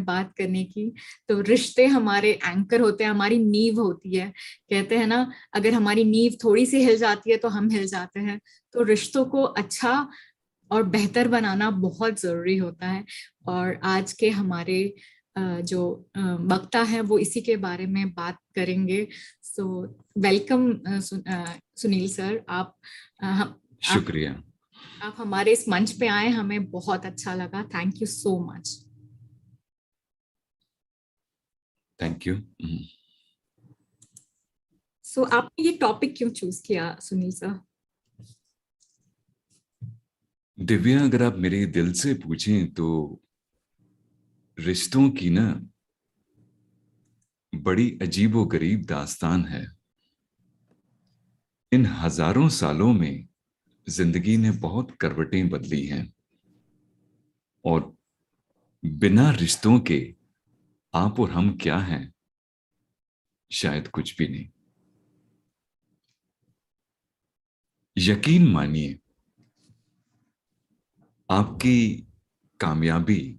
बात करने की। तो रिश्ते हमारे एंकर होते हैं, हमारी नींव होती है। कहते हैं ना, अगर हमारी नींव थोड़ी सी हिल जाती है तो हम हिल जाते हैं। तो रिश्तों को अच्छा और बेहतर बनाना बहुत जरूरी होता है। और आज के हमारे जो वक्ता है वो इसी के बारे में बात करेंगे। So welcome Sunil sir. हम शुक्रिया। आप हमारे इस मंच पे आए, हमें बहुत अच्छा लगा। Thank you so much. Thank you. So आपने ये टॉपिक क्यों चूज किया सुनील सर? दिव्या, अगर आप मेरे दिल से पूछें तो रिश्तों की ना बड़ी अजीबो गरीब दास्तान है। इन हजारों सालों में जिंदगी ने बहुत करवटें बदली हैं, और बिना रिश्तों के आप और हम क्या हैं? शायद कुछ भी नहीं। यकीन मानिए, आपकी कामयाबी,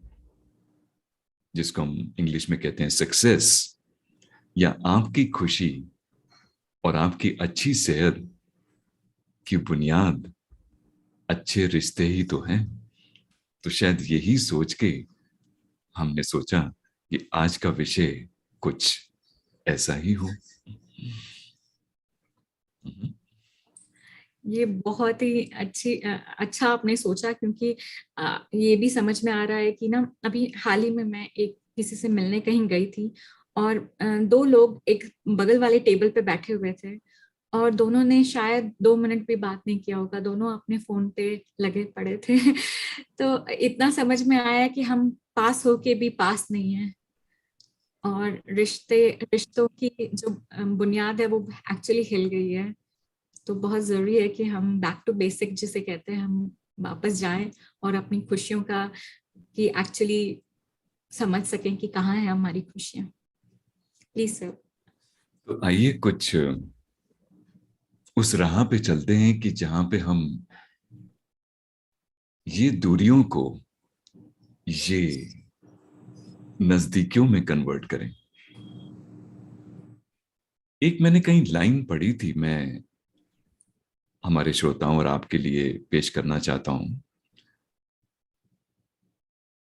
जिसको हम इंग्लिश में कहते हैं सक्सेस, या आपकी खुशी और आपकी अच्छी सेहत की बुनियाद अच्छे रिश्ते ही तो हैं। तो शायद यही सोच के हमने सोचा कि आज का विषय कुछ ऐसा ही हो। ये बहुत ही अच्छा आपने सोचा, क्योंकि ये भी समझ में आ रहा है कि ना, अभी हाल ही में मैं एक किसी से मिलने कहीं गई थी। और दो लोग एक बगल वाले टेबल पे बैठे हुए थे। और दोनों ने शायद 2 मिनट भी बात नहीं किया होगा, दोनों अपने फोन पे लगे पड़े थे। तो इतना समझ में आया कि हम पास होके भी पास नहीं है। और रिश्तों की जो बुनियाद है वो एक्चुअली हिल गई है। तो बहुत जरूरी है कि हम बैक टू बेसिक जिसे कहते हैं, हम वापस जाएं और अपनी खुशियों का कि एक्चुअली समझ सकें कि कहाँ है हमारी खुशियां। Please sir. तो आइए कुछ उस राह पे चलते हैं कि जहां पे हम ये दूरियों को ये नजदीकियों में कन्वर्ट करें। एक मैंने कहीं लाइन पढ़ी थी, मैं हमारे श्रोताओं और आपके लिए पेश करना चाहता हूं।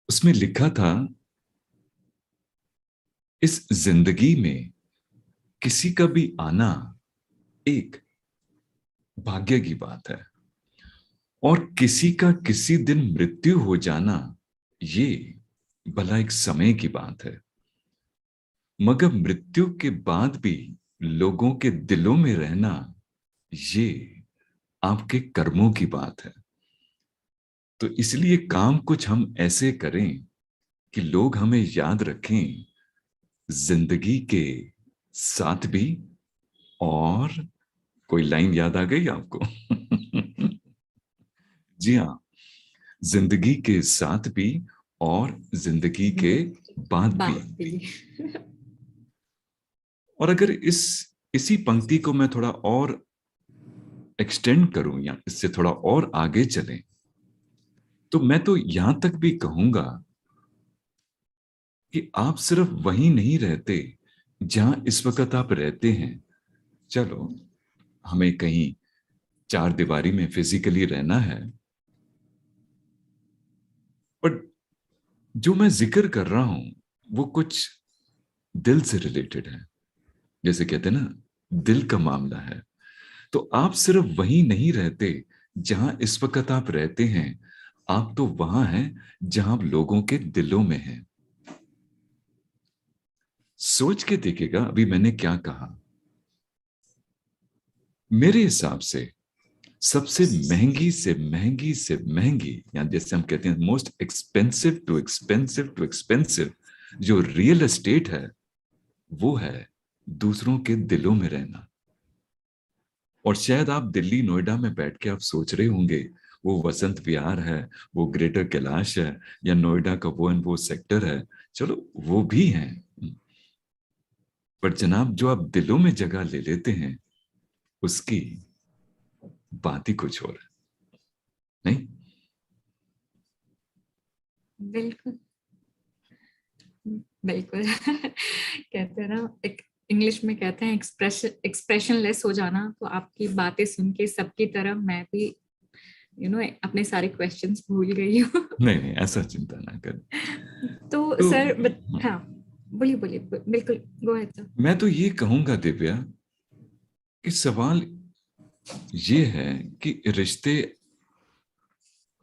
उसमें लिखा था, इस जिंदगी में किसी का भी आना एक भाग्य की बात है, और किसी का किसी दिन मृत्यु हो जाना ये भला एक समय की बात है। मगर मृत्यु के बाद भी लोगों के दिलों में रहना ये आपके कर्मों की बात है। तो इसलिए काम कुछ हम ऐसे करें कि लोग हमें याद रखें, जिंदगी के साथ भी। और कोई लाइन याद आ गई आपको? जी हाँ, जिंदगी के साथ भी और जिंदगी के बाद भी। बात भी। और अगर इसी पंक्ति को मैं थोड़ा और एक्सटेंड करूं या इससे थोड़ा और आगे चलें, तो मैं तो यहां तक भी कहूंगा कि आप सिर्फ वहीं नहीं रहते जहां इस वक्त आप रहते हैं। चलो, हमें कहीं चार दीवारी में फिजिकली रहना है, बट जो मैं जिक्र कर रहा हूं वो कुछ दिल से रिलेटेड है। जैसे कहते हैं ना, दिल का मामला है। तो आप सिर्फ वहीं नहीं रहते जहां इस वक्त आप रहते हैं, आप तो वहां हैं जहां आप लोगों के दिलों में हैं। सोच के देखिएगा अभी मैंने क्या कहा। मेरे हिसाब से सबसे महंगी, या जैसे हम कहते हैं मोस्ट एक्सपेंसिव जो रियल एस्टेट है, वो है दूसरों के दिलों में रहना। और शायद आप दिल्ली नोएडा में बैठ के आप सोच रहे होंगे, वो वसंत विहार है, वो ग्रेटर कैलाश है, या नोएडा का वो एंड वो सेक्टर है। चलो, वो भी हैं, पर जनाब जो आप दिलों में जगह ले लेते हैं, उसकी बात ही कुछ और है, नहीं? बिल्कुल। बिल्कुल। कहते हैं ना, एक इंग्लिश में कहते हैं एक्सप्रेशनलेस हो जाना। तो आपकी बातें सुन के सबकी तरह मैं भी अपने सारे क्वेश्चंस भूल गई हूँ। नहीं नहीं, ऐसा चिंता ना कर। तो तो सर हाँ, बोलिए बोलिए, बिल्कुल, गो अहेड सर। मैं तो ये कहूंगा दिव्या कि सवाल ये है कि रिश्ते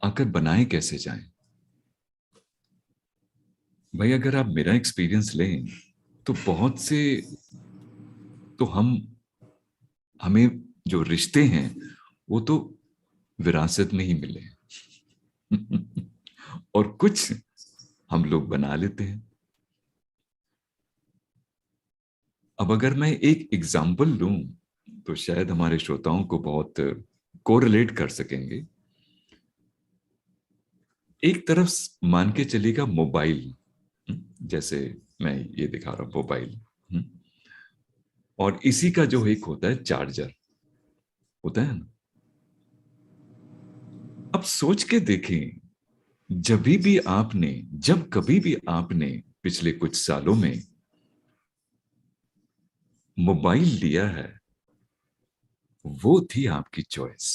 आकर बनाए कैसे जाएं। भाई अगर आप मेरा एक्सपीरियंस लें तो बहुत से, तो हमें जो रिश्ते हैं वो तो विरासत में ही मिले हैं। और कुछ हम लोग बना लेते हैं। अब अगर मैं एक एग्जाम्पल लूं तो शायद हमारे श्रोताओं को बहुत कोरिलेट कर सकेंगे। एक तरफ मान के चलेगा मोबाइल, जैसे मैं ये दिखा रहा हूं मोबाइल, और इसी का जो एक होता है चार्जर, होता है ना। अब सोच के देखें, जब कभी भी आपने पिछले कुछ सालों में मोबाइल लिया है, वो थी आपकी चॉइस।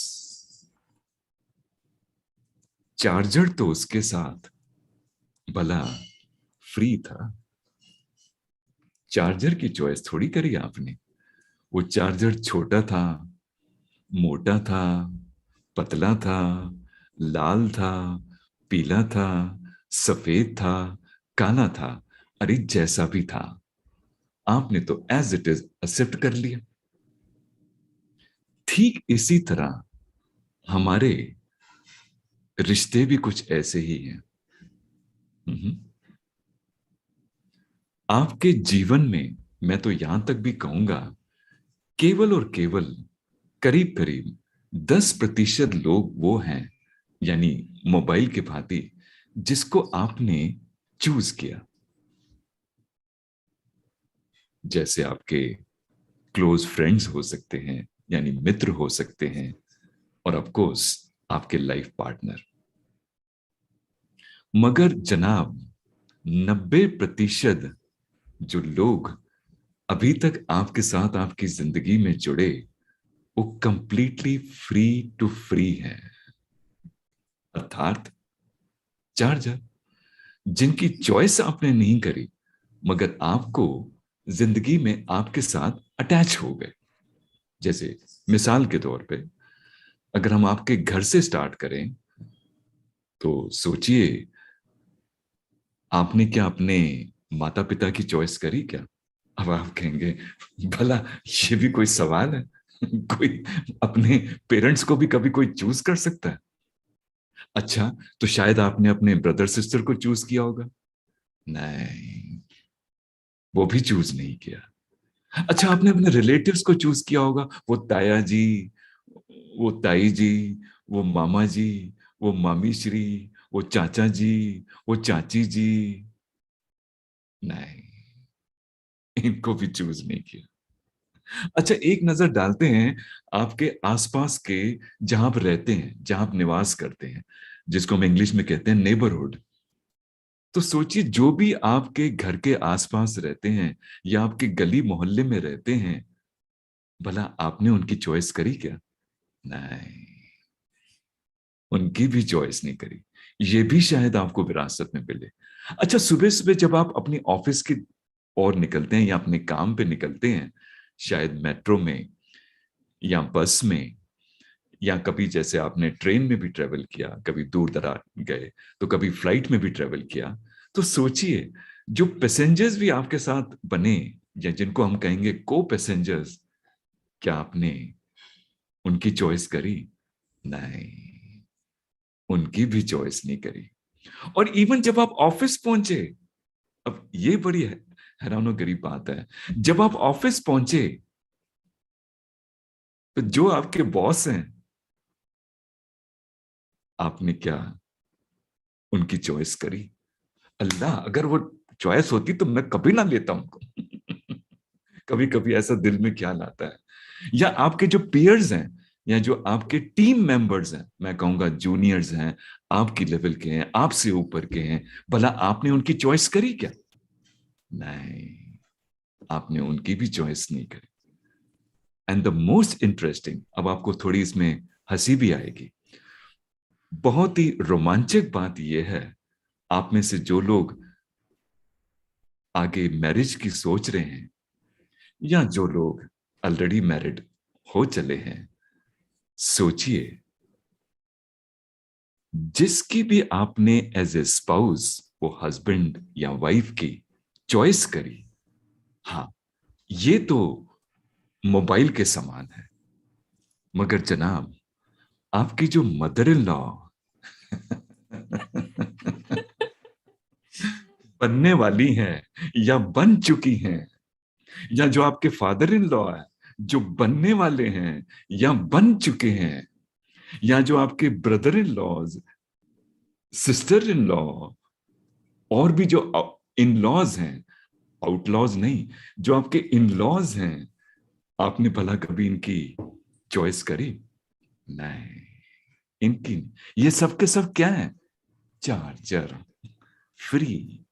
चार्जर तो उसके साथ भला फ्री था। चार्जर की चॉइस थोड़ी करी आपने। वो चार्जर छोटा था, मोटा था, पतला था, लाल था, पीला था, सफेद था, काला था, अरे जैसा भी था, आपने तो एज इट इज एक्सेप्ट कर लिया। ठीक इसी तरह हमारे रिश्ते भी कुछ ऐसे ही हैं। हम्म। आपके जीवन में मैं तो यहां तक भी कहूंगा, केवल और केवल करीब करीब 10% लोग वो हैं, यानी मोबाइल के भांति, जिसको आपने चूज किया। जैसे आपके क्लोज फ्रेंड्स हो सकते हैं, यानी मित्र हो सकते हैं, और ऑफ कोर्स आपके लाइफ पार्टनर। मगर जनाब 90% जो लोग अभी तक आपके साथ आपकी जिंदगी में जुड़े, वो कंप्लीटली फ्री टू फ्री है, अर्थात चार्जर, जिनकी चॉइस आपने नहीं करी, मगर आपको जिंदगी में आपके साथ अटैच हो गए। जैसे मिसाल के तौर पे अगर हम आपके घर से स्टार्ट करें, तो सोचिए, आपने क्या अपने माता पिता की चॉइस करी क्या? अब आप कहेंगे भला ये भी कोई सवाल है? कोई अपने पेरेंट्स को भी कभी कोई चूज कर सकता है? अच्छा, तो शायद आपने अपने ब्रदर सिस्टर को चूज किया होगा। नहीं, वो भी चूज नहीं किया। अच्छा, आपने अपने रिलेटिव्स को चूज किया होगा, वो ताया जी, वो ताई जी, वो मामा जी, वो मामी श्री, वो चाचा जी, वो चाची जी। नहीं, इनको भी चूज नहीं किया। अच्छा, एक नजर डालते हैं आपके आसपास के, जहां आप रहते हैं, जहां आप निवास करते हैं, जिसको हम इंग्लिश में कहते हैं नेबरहुड। तो सोचिए, जो भी आपके घर के आसपास रहते हैं या आपके गली मोहल्ले में रहते हैं, भला आपने उनकी चॉइस करी क्या? नहीं, उनकी भी चॉइस नहीं करी। ये भी शायद आपको विरासत में मिले। अच्छा, सुबह सुबह जब आप अपनी ऑफिस की ओर निकलते हैं या अपने काम पे निकलते हैं, शायद मेट्रो में या बस में, या कभी जैसे आपने ट्रेन में भी ट्रेवल किया, कभी दूर दराज गए, तो कभी फ्लाइट में भी ट्रेवल किया, तो सोचिए, जो पैसेंजर्स भी आपके साथ बने, या जिनको हम कहेंगे को पैसेंजर्स, क्या आपने उनकी चॉइस करी? नहीं, उनकी भी चॉइस नहीं करी। और इवन जब आप ऑफिस पहुंचे, अब ये बड़ी हैरानो गरीब बात है, जब आप ऑफिस पहुंचे तो जो आपके बॉस हैं, आपने क्या उनकी चॉइस करी? अल्लाह, अगर वो चॉइस होती तो मैं कभी ना लेता उनको। कभी कभी ऐसा दिल में ख्याल आता है। या आपके जो पीयर्स हैं, या जो आपके टीम मेंबर्स हैं, मैं कहूंगा जूनियर्स हैं, आपकी लेवल के हैं, आपसे ऊपर के हैं, भला आपने उनकी चॉइस करी क्या? नहीं, आपने उनकी भी चॉइस नहीं करी। एंड द मोस्ट इंटरेस्टिंग, अब आपको थोड़ी इसमें हंसी भी आएगी, बहुत ही रोमांचक बात यह है, आप में से जो लोग आगे मैरिज की सोच रहे हैं या जो लोग ऑलरेडी मैरिड हो चले हैं, सोचिए, जिसकी भी आपने एज ए स्पाउस, वो हस्बैंड या वाइफ की चॉइस करी, हाँ, ये तो मोबाइल के समान है, मगर जनाब, आपकी जो मदर इन लॉ बनने वाली हैं या बन चुकी हैं, या जो आपके फादर इन लॉ है जो बनने वाले हैं या बन चुके हैं, या जो आपके brother in laws, sister in law, और भी जो इन लॉज हैं, आउटलॉज नहीं, जो आपके इन लॉज हैं, आपने भला कभी इनकी चॉइस करी? नहीं, इनकी ये सब के सब क्या है? चार्जर, फ्री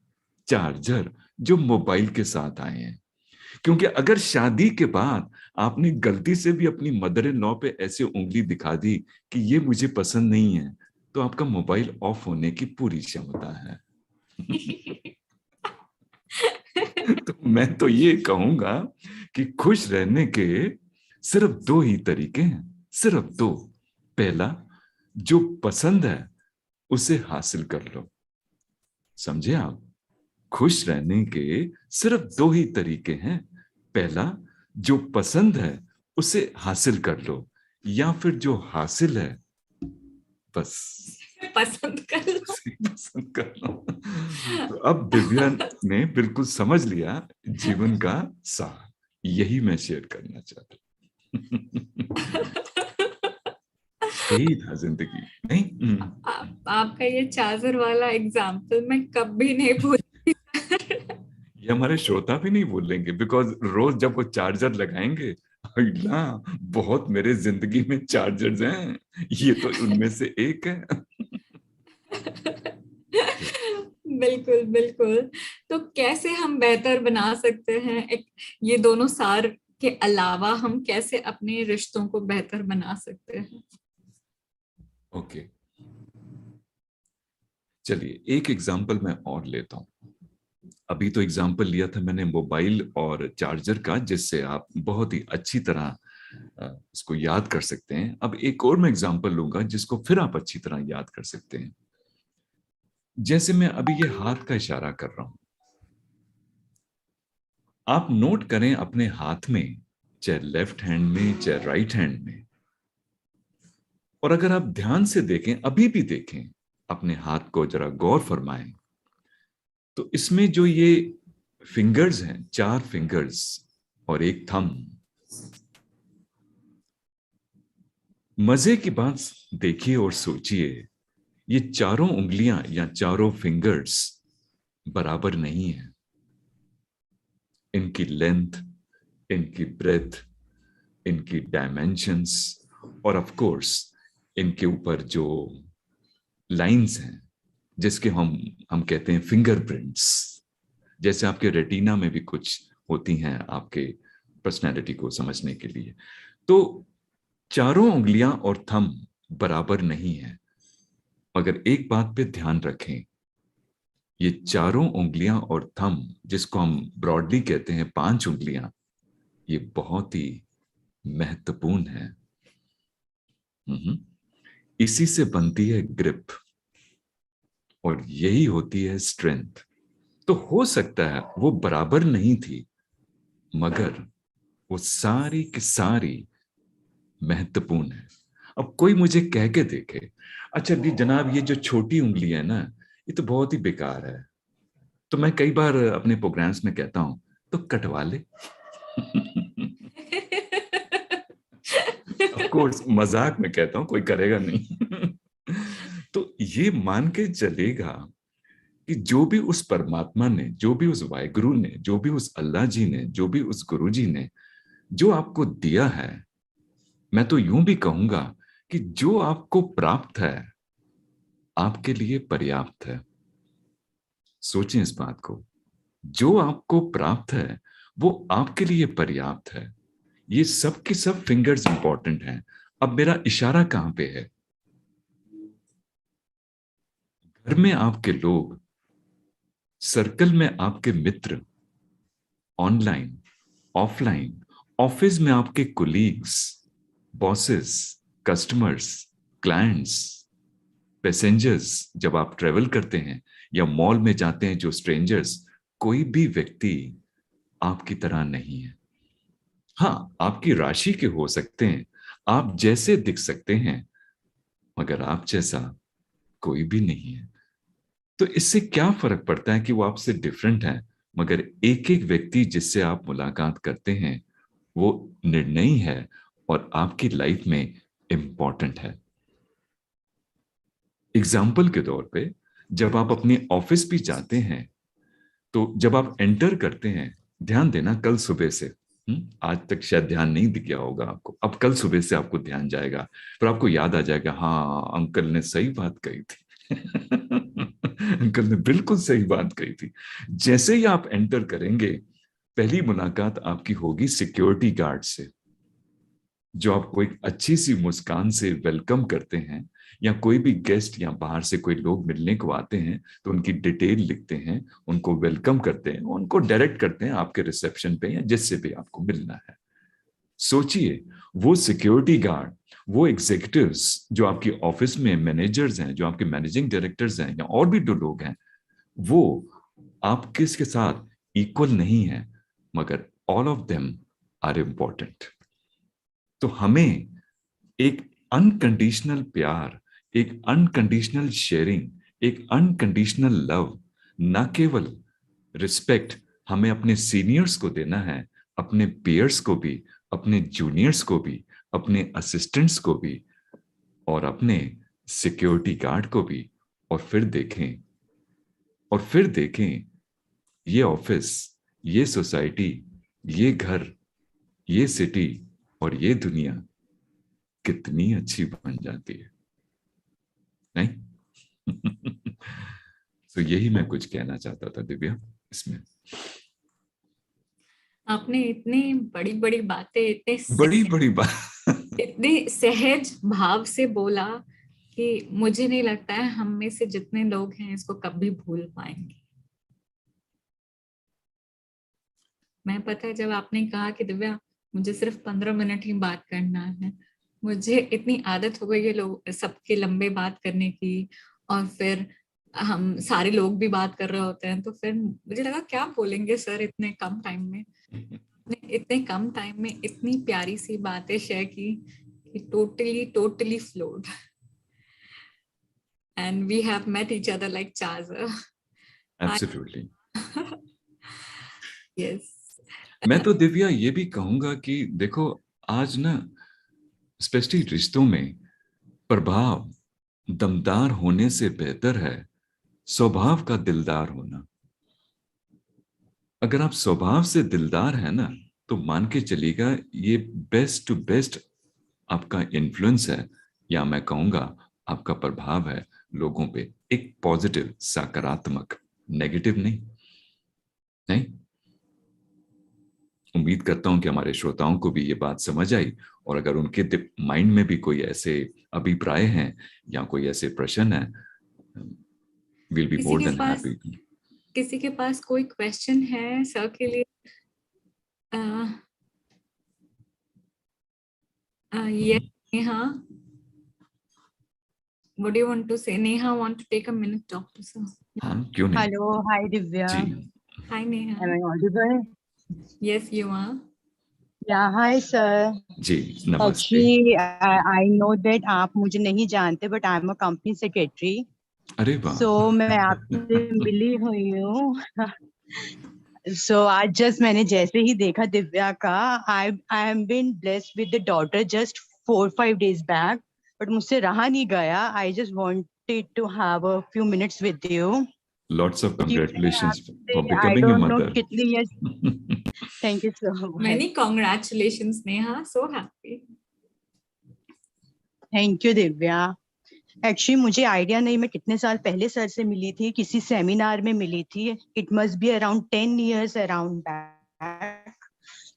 चार्जर जो मोबाइल के साथ आए हैं। क्योंकि अगर शादी के बाद आपने गलती से भी अपनी मदर इन लॉ पे ऐसे उंगली दिखा दी कि ये मुझे पसंद नहीं है, तो आपका मोबाइल ऑफ होने की पूरी क्षमता है। तो मैं तो ये कहूंगा कि खुश रहने के सिर्फ दो ही तरीके हैं, सिर्फ दो। पहला, जो पसंद है उसे हासिल कर लो। समझे आप? खुश रहने के सिर्फ दो ही तरीके हैं। पहला, जो पसंद है उसे हासिल कर लो, या फिर जो हासिल है बस पसंद कर लो। पसंद कर लो। तो अब दिव्या ने बिल्कुल समझ लिया जीवन का सार, यही मैं शेयर करना चाहता हूँ। यही था जिंदगी, नहीं? आपका ये चार्जर वाला एग्जाम्पल मैं कभी नहीं भूल। ये हमारे श्रोता भी नहीं भूलेंगे, बिकॉज रोज जब वो चार्जर लगाएंगे, ना बहुत मेरे जिंदगी में चार्जर्स हैं, ये तो उनमें से एक है। बिल्कुल बिल्कुल। तो कैसे हम बेहतर बना सकते हैं, एक ये दोनों सार के अलावा हम कैसे अपने रिश्तों को बेहतर बना सकते हैं? ओके, चलिए एक एग्जांपल मैं और लेता हूं। अभी तो एग्जांपल लिया था मैंने मोबाइल और चार्जर का, जिससे आप बहुत ही अच्छी तरह इसको याद कर सकते हैं। अब एक और मैं एग्जांपल लूंगा जिसको फिर आप अच्छी तरह याद कर सकते हैं। जैसे मैं अभी ये हाथ का इशारा कर रहा हूं, आप नोट करें अपने हाथ में, चाहे लेफ्ट हैंड में चाहे राइट हैंड में, और अगर आप ध्यान से देखें, अभी भी देखें अपने हाथ को, जरा गौर फरमाएं, तो इसमें जो ये फिंगर्स हैं, 4 फिंगर्स और एक थंब, मजे की बात देखिए और सोचिए, ये चारों उंगलियां या चारों फिंगर्स बराबर नहीं है। इनकी लेंथ, इनकी ब्रेथ, इनकी डायमेंशंस, और ऑफ कोर्स इनके ऊपर जो लाइंस हैं, जिसके हम कहते हैं फिंगरप्रिंट्स, जैसे आपके रेटिना में भी कुछ होती हैं आपके पर्सनैलिटी को समझने के लिए। तो चारों उंगलियां और थंब बराबर नहीं है, मगर एक बात पे ध्यान रखें, ये चारों उंगलियां और थंब, जिसको हम ब्रॉडली कहते हैं 5 उंगलियां, ये बहुत ही महत्वपूर्ण है। इसी से बनती है ग्रिप, और यही होती है स्ट्रेंथ। तो हो सकता है वो बराबर नहीं थी, मगर वो सारी की सारी महत्वपूर्ण है। अब कोई मुझे कह के देखे, अच्छा जी जनाब, ये जो छोटी उंगली है ना, ये तो बहुत ही बेकार है, तो मैं कई बार अपने प्रोग्राम्स में कहता हूं, तो कटवा ले। ऑफ कोर्स मजाक में कहता हूं, कोई करेगा नहीं। तो ये मान के चलेगा कि जो भी उस परमात्मा ने, जो भी उस वाहिगुरु ने, जो भी उस अल्लाह जी ने, जो भी उस गुरु जी ने जो आपको दिया है, मैं तो यूं भी कहूंगा कि जो आपको प्राप्त है आपके लिए पर्याप्त है। सोचें इस बात को। जो आपको प्राप्त है वो आपके लिए पर्याप्त है। ये सब के सब फिंगर्स इंपॉर्टेंट हैं। अब मेरा इशारा कहां पे है? घर में आपके लोग, सर्कल में आपके मित्र, ऑनलाइन, ऑफलाइन, ऑफिस में आपके colleagues, bosses, customers, clients, passengers जब आप ट्रेवल करते हैं, या मॉल में जाते हैं जो स्ट्रेंजर्स, कोई भी व्यक्ति आपकी तरह नहीं है। हाँ, आपकी राशि के हो सकते हैं, आप जैसे दिख सकते हैं, मगर आप जैसा कोई भी नहीं है। तो इससे क्या फर्क पड़ता है कि वो आपसे डिफरेंट है, मगर एक एक व्यक्ति जिससे आप मुलाकात करते हैं वो निर्णयी है और आपकी लाइफ में इंपॉर्टेंट है। एग्जाम्पल के तौर पे, जब आप अपने ऑफिस भी जाते हैं, तो जब आप एंटर करते हैं, ध्यान देना कल सुबह से, आज तक शायद ध्यान नहीं दिख गया होगा आपको, अब कल सुबह से आपको ध्यान जाएगा, फिर आपको याद आ जाएगा, हाँ अंकल ने सही बात कही थी। अंकल ने बिल्कुल सही बात कही थी। जैसे ही आप एंटर करेंगे, पहली मुलाकात आपकी होगी सिक्योरिटी गार्ड से, जो आपको एक अच्छी सी मुस्कान से वेलकम करते हैं। या कोई भी गेस्ट या बाहर से कोई लोग मिलने को आते हैं तो उनकी डिटेल लिखते हैं, उनको वेलकम करते हैं, उनको डायरेक्ट करते हैं आपके रिसेप्शन पे या जिससे भी आपको मिलना है। सोचिए, वो सिक्योरिटी गार्ड, वो एग्जीक्यूटिव्स जो आपकी ऑफिस में मैनेजर्स हैं, जो आपके मैनेजिंग डायरेक्टर्स हैं, या और भी जो लोग हैं, वो आपके इसके साथ इक्वल नहीं है, मगर all of them are important. तो हमें एक अनकंडीशनल प्यार, एक अनकंडीशनल शेयरिंग, एक अनकंडीशनल लव, न केवल रिस्पेक्ट हमें अपने सीनियर्स को देना है, अपने पेयर्स को भी, अपने जूनियर्स को भी, अपने असिस्टेंट्स को भी, और अपने सिक्योरिटी गार्ड को भी। और फिर देखें, और फिर देखें, ये ऑफिस, ये सोसाइटी, ये घर, ये सिटी और ये दुनिया कितनी अच्छी बन जाती है, नहीं? तो यही मैं कुछ कहना चाहता था दिव्या इसमें। आपने इतनी बड़ी बड़ी बातें बड़ी बड़ी बात। इतने सहज भाव से बोला कि मुझे नहीं लगता है हम में से जितने लोग हैं इसको कभी भूल पाएंगे। मैं, पता है, जब आपने कहा कि दिव्या मुझे सिर्फ 15 मिनट ही बात करना है, मुझे इतनी आदत हो गई है लोग सबके लंबे बात करने की, और फिर हम सारे लोग भी बात कर रहे होते हैं, तो फिर मुझे लगा क्या बोलेंगे सर इतने कम टाइम में। इतने कम टाइम में इतनी प्यारी सी बातें शेयर की कि totally totally flowed, and we have met each other like charger. Absolutely. Yes. मैं तो दिव्या ये भी कहूंगा कि देखो, आज ना स्पेशली रिश्तों में प्रभाव दमदार होने से बेहतर है स्वभाव का दिलदार होना। अगर आप स्वभाव से दिलदार है ना, तो मान के चलिएगा ये बेस्ट टू बेस्ट आपका इन्फ्लुएंस है, या मैं कहूंगा आपका प्रभाव है लोगों पे, एक पॉजिटिव, सकारात्मक, नेगेटिव नहीं। नहीं, उम्मीद करता हूं कि हमारे श्रोताओं को भी ये बात समझ आई, और अगर उनके माइंड में भी कोई ऐसे अभिप्राय हैं या कोई ऐसे प्रश्न है, will be more than happy. किसी के पास कोई क्वेश्चन है सर के लिए? yes, Neha, what do you want to say? Neha want to take a minute to talk to sir. हाँ, क्यों नहीं। Hello, hi Divya. Ji, Hi Neha. Am I audible? Yes, you are. Yeah, hi sir. जी, नमस्ते। Actually, I know that आप मुझे नहीं जानते, but I'm a company secretary. अरे वाह। So मैं आपसे मिली हुई हूँ। So आज just मैंने जैसे ही देखा दिव्या का, I am been blessed with the daughter just 4-5 days back, but मुझसे रहा नहीं गया. I just wanted to have a few minutes with you. Lots of congratulations for I becoming a don't know mother. कितनी years. Thank you so much. Many congratulations Neha, so happy. Thank you Divya. Actually मुझे idea नहीं, मैं कितने साल पहले sir से मिली थी, किसी सेमिनार में मिली थी. It must be around 10 years around back.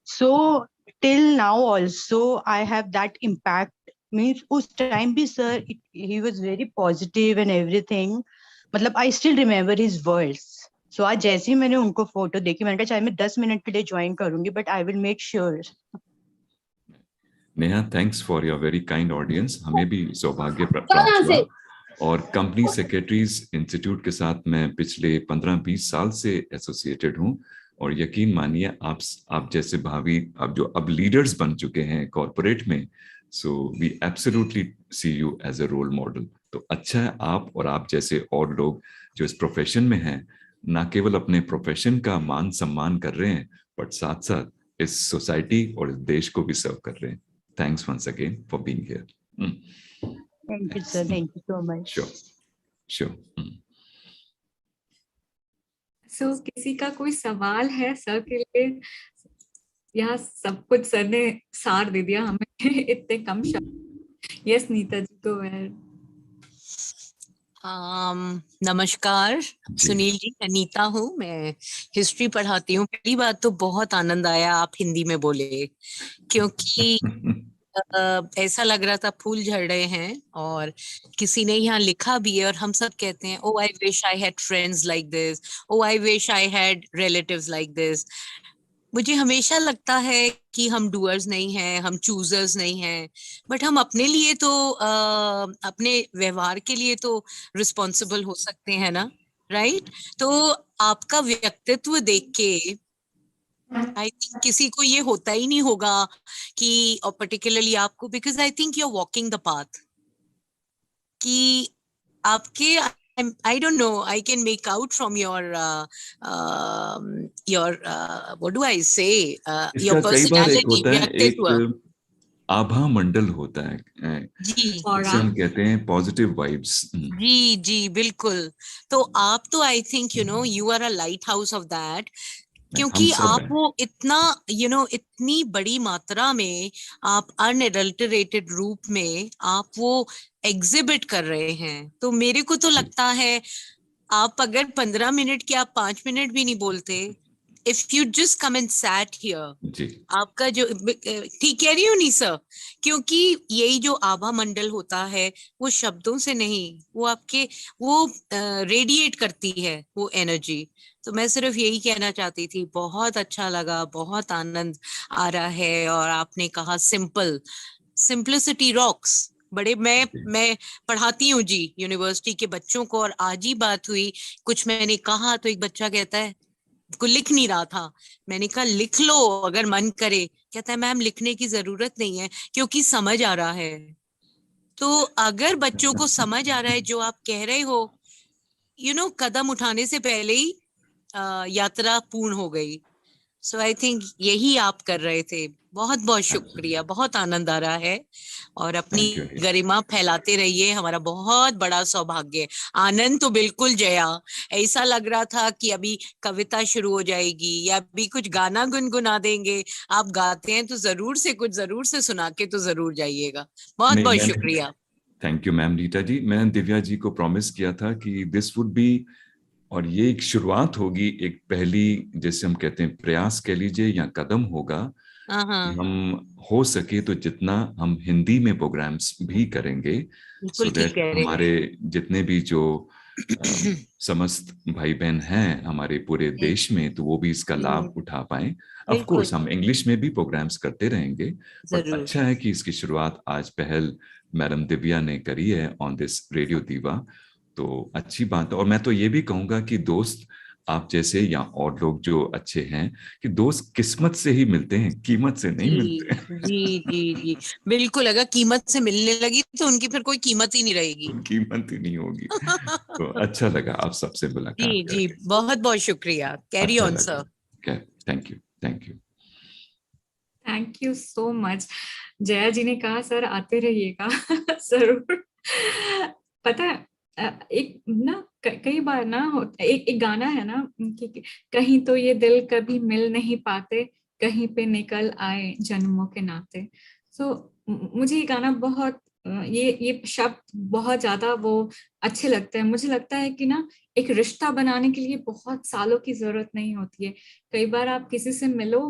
So till now also I have that impact. Means उस टाइम भी sir he was very positive and everything. मतलब I still remember his words. So आज जैसे ही मैंने उनको फोटो देखी, मैंने कहा चाहे मैं 10 मिनट के लिए ज्वाइन करूंगी, but I will make sure. Neha, thanks for your very kind audience. हमें भी सौभाग्य प्राप्त हुआ और कंपनी सेक्रेटरीज इंस्टीट्यूट के साथ मैं पिछले 15-20 साल से एसोसिएटेड हूं. और यकीन मानिए, आप जैसे भावी, आप जो अब लीडर्स बन चुके हैं कॉर्पोरेट में, so we absolutely see you as a role model. तो अच्छा है आप और आप जैसे और लोग जो इस प्रोफेशन में हैं, ना केवल अपने प्रोफेशन का मान सम्मान कर रहे हैं, बट साथ साथ इस सोसाइटी और इस देश को भी सर्व कर रहे हैं. Thanks once again for being here. Thank you, sir. Thank you so much. Sure, sure. So, किसी का कोई सवाल है सर के लिए? यहाँ सब कुछ सर ने सार दे दिया हमें इतने कम शब्द. यस नीता जी, go ahead. नमस्कार सुनील जी, मैं नीता हूँ, मैं हिस्ट्री पढ़ाती हूँ. पहली बात तो बहुत आनंद आया आप हिंदी में बोले, क्योंकि ऐसा लग रहा था फूल झड़ रहे हैं. और किसी ने यहाँ लिखा भी है और हम सब कहते हैं, oh I wish I had friends like this, oh I wish I had relatives like this. मुझे हमेशा लगता है कि हम डूअर्स नहीं हैं, हम चूजर्स नहीं हैं, बट हम अपने लिए तो अपने व्यवहार के लिए तो रिस्पॉन्सिबल हो सकते हैं ना, राइट? तो आपका व्यक्तित्व देख के आई थिंक किसी को ये होता ही नहीं होगा कि, और पर्टिकुलरली आपको, because I think you are walking the path, कि आपके I don't know, I can make out from your what do I say, your इसका कई बार एक personality, होता है, व्यक्तित्व. एक आभा मंडल होता है, जी जिसे हम कहते हैं पॉजिटिव वाइब्स. जी जी बिल्कुल. तो आप तो I think you are a lighthouse of that, क्योंकि आप वो इतना इतनी बड़ी मात्रा में आप अनएडल्टरेटेड रूप में आप वो एग्जिबिट कर रहे हैं. तो मेरे को तो लगता है आप अगर 15 मिनट की, आप 5 मिनट भी नहीं बोलते, if you just come and set here, आपका जो, ठीक कह रही हूँ नी सर? क्योंकि यही जो आभा मंडल होता है वो शब्दों से नहीं, वो आपके वो रेडिएट करती है वो एनर्जी. तो मैं सिर्फ यही कहना चाहती थी, बहुत अच्छा लगा, बहुत आनंद आ रहा है. और आपने कहा सिंपल, सिंप्लिसिटी रॉक्स. बड़े मैं पढ़ाती हूँ जी यूनिवर्सिटी के बच्चों को, और आज ही बात हुई, कुछ मैंने कहा तो एक बच्चा कहता है, को लिख नहीं रहा था, मैंने कहा लिख लो अगर मन करे. कहता है मैम लिखने की जरूरत नहीं है क्योंकि समझ आ रहा है. तो अगर बच्चों को समझ आ रहा है जो आप कह रहे हो, कदम उठाने से पहले ही यात्रा पूर्ण हो गई. सो आई थिंक यही आप कर रहे थे. बहुत बहुत शुक्रिया, बहुत आनंद आ रहा है. और अपनी गरिमा फैलाते रहिए, हमारा बहुत बड़ा सौभाग्य है. आनंद तो बिल्कुल जया, ऐसा लग रहा था कि अभी कविता शुरू हो जाएगी या अभी कुछ गाना गुनगुना देंगे. आप गाते हैं तो जरूर से सुना के तो जरूर जाइएगा. बहुत बहुत शुक्रिया. थैंक यू मैम रीटा जी. मैंने दिव्या जी को प्रॉमिस किया था कि दिस वुड बी, और ये एक शुरुआत होगी, एक पहली, जैसे हम कहते हैं प्रयास कह लीजिए या कदम होगा, कि हम हो सके तो जितना हम हिंदी में प्रोग्राम्स भी करेंगे, सो दैट हमारे जितने भी जो समस्त भाई बहन हैं हमारे पूरे देश में, तो वो भी इसका लाभ उठा पाए. ऑफ कोर्स हम इंग्लिश में भी प्रोग्राम्स करते रहेंगे, बट अच्छा है कि इसकी शुरुआत आज पहल मैडम दिव्या ने करी है ऑन दिस रेडियो दीवा. तो अच्छी बात है. और मैं तो ये भी कहूंगा कि दोस्त आप जैसे या और लोग जो अच्छे हैं, कि दोस्त किस्मत से ही मिलते हैं, कीमत से नहीं मिलते हैं. जी जी जी बिल्कुल. अगर कीमत से मिलने लगी तो उनकी फिर कोई कीमत ही नहीं रहेगी, कीमत ही नहीं होगी. तो अच्छा लगा आप सबसे मुलाकात जी जी. बहुत बहुत शुक्रिया. Carry on sir. Thank you. Thank you so much. Jaya ji ने कहा सर आते रहिएगा जरूर. पता है एक ना कई बार ना एक गाना है ना कि कहीं तो ये दिल कभी मिल नहीं पाते, कहीं पे निकल आए जन्मों के नाते. सो मुझे ये गाना बहुत ये शब्द बहुत ज्यादा वो अच्छे लगते हैं। मुझे लगता है कि ना एक रिश्ता बनाने के लिए बहुत सालों की जरूरत नहीं होती है। कई बार आप किसी से मिलो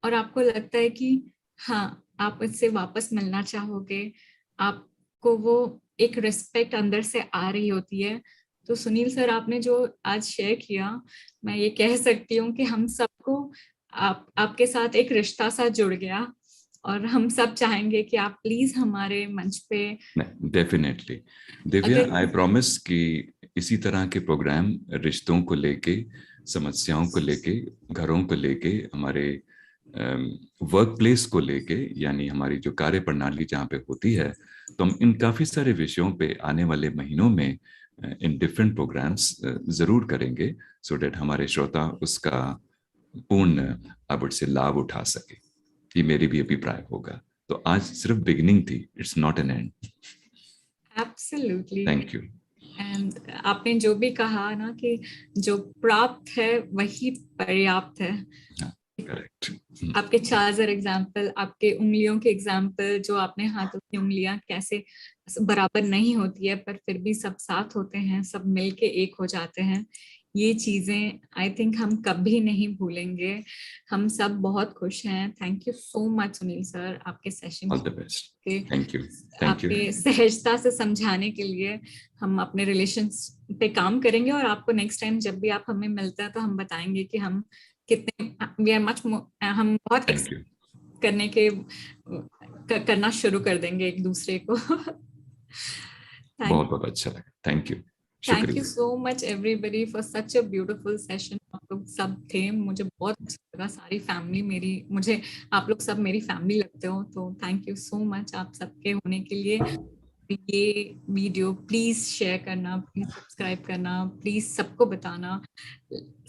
और आपको लगता है कि हाँ, आप इससे वापस मिलना चाहोगे, आपको वो एक रिस्पेक्ट अंदर से आ रही होती है। तो सुनील सर, आपने जो आज शेयर किया, मैं ये कह सकती हूँ कि हम सबको आपके साथ एक रिश्ता सा जुड़ गया, और हम सब चाहेंगे कि आप प्लीज हमारे मंच पे। डेफिनेटली दिव्या, आई प्रॉमिस कि इसी तरह के प्रोग्राम रिश्तों को लेके, समस्याओं को लेके, घरों को लेके, हमारे वर्क प्लेस को लेके, यानी हमारी जो कार्य प्रणाली जहाँ पे होती है, तो हम इन काफी सारे विषयों पे आने वाले महीनों में इन डिफरेंट प्रोग्राम्स जरूर करेंगे, सो दैट हमारे श्रोता उसका पूर्ण अब से लाभ उठा सके। ये मेरी भी अभिप्राय होगा। तो आज सिर्फ बिगिनिंग थी, it's not an and. Absolutely, thank you. And आपने जो भी कहा ना कि जो प्राप्त है वही पर्याप्त है। करेक्ट। आपके चार्जर एग्जाम्पल, आपके उंगलियों के एग्जाम्पल, जो आपने हाथों की उंगलियां कैसे बराबर नहीं होती है पर फिर भी सब साथ होते हैं, सब मिलके एक हो जाते हैं, ये चीजें आई थिंक हम कभी नहीं भूलेंगे। हम सब बहुत खुश हैं। Thank you so much Sunil sir, आपके सेशन ऑल द बेस्ट। के, थैंक यू। आपके सहजता से समझाने के लिए। हम अपने रिलेशंस पे काम करेंगे और आपको नेक्स्ट टाइम जब भी आप हमें मिलते हैं तो हम बताएंगे कि हम कितने वी आर मच, हम बहुत करने के करना शुरू कर देंगे एक दूसरे को। बहुत बहुत अच्छा लगा। Thank you. Thank you so much everybody for such a beautiful session. आप लोग सब थे, मुझे बहुत अच्छा लगा। सारी फैमिली मेरी, मुझे आप लोग सब मेरी फैमिली लगते हो, तो थैंक यू सो मच आप सबके होने के लिए। ये वीडियो प्लीज शेयर करना, प्लीज सब्सक्राइब करना, प्लीज सबको बताना।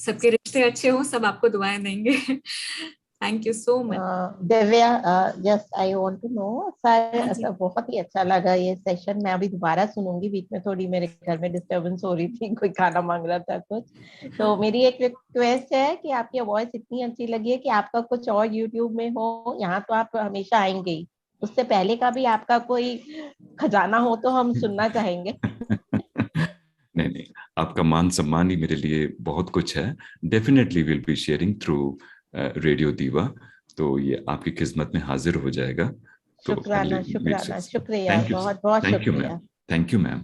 सबके रिश्ते अच्छे हो, सब आपको दुआएं देंगे। Thank you so much. Divya, just I want to know sir, सब बहुत ही अच्छा लगा ये सेशन। मैं अभी दोबारा सुनूंगी, बीच में थोड़ी मेरे घर में डिस्टरबेंस हो रही थी, कोई खाना मांग रहा था कुछ। तो मेरी एक रिक्वेस्ट है कि आपकी वॉइस इतनी अच्छी लगी है कि आपका कुछ और यूट्यूब में हो, यहाँ तो आप हमेशा आएंगे ही, उससे पहले का भी आपका कोई खजाना हो तो हम सुनना चाहेंगे। नहीं नहीं, आपका मान सम्मान ही मेरे लिए बहुत कुछ है। Definitely will be sharing through radio दीवा, तो ये आपकी खिदमत में हाजिर हो जाएगा। तो शुक्राना, शुक्रिया, बहुत बहुत शुक्रिया। Thank you ma'am.